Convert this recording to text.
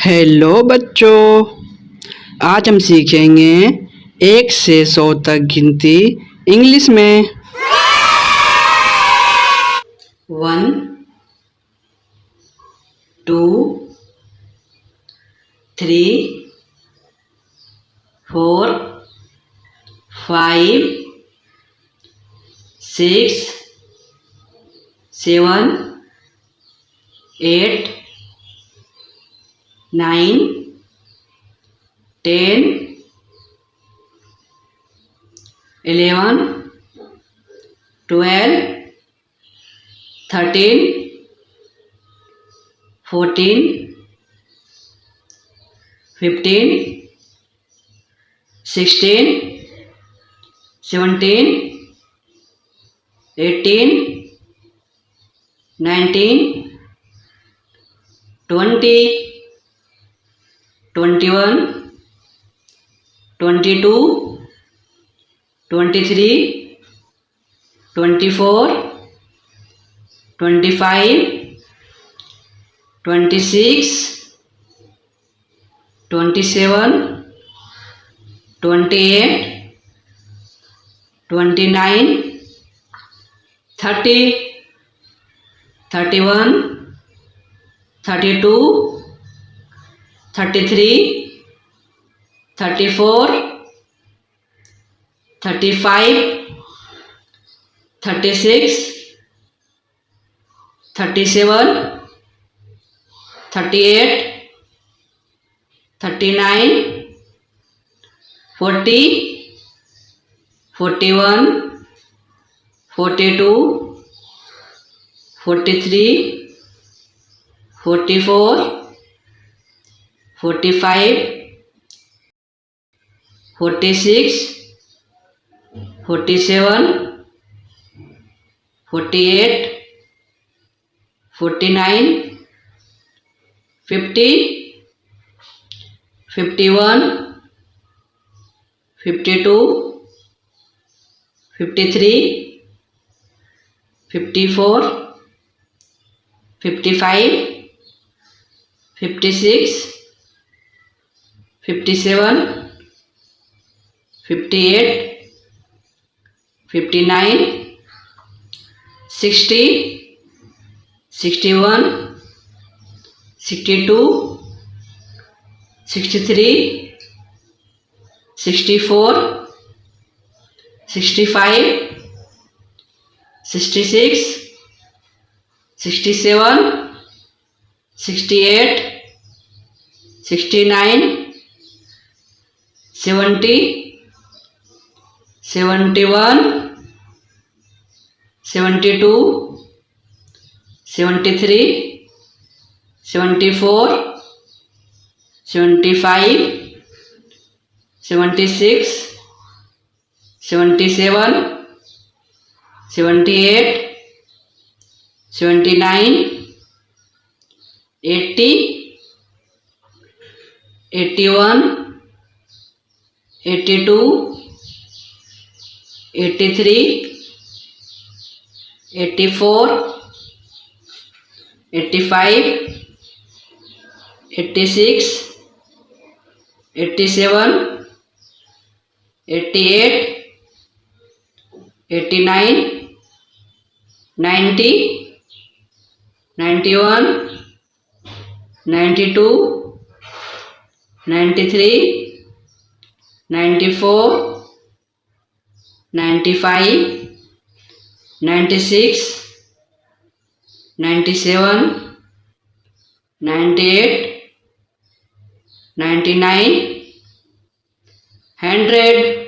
Hello बच्चों, आज हम सीखेंगे 1 से 100 तक गिनती इंग्लिश में। 1 2 3 4 5 6 7 8 9 10 11 12 13 14 15 16 17 18 19 20 21 22 23 24 25 26 27 28 29 30 31 32 33 34 35 36 37 38 39 40 41 42 43 44 45 46 47 48 49 50 51 52 53 54 55 56 57 58 59 60 61 62 63 64 65 66 67 68 69 70 71 72 73 74 75 76 77 78 79 80 81 82 83 84 85 86 87 88 89 90 91 92 93 94 95 96 97 98 99 100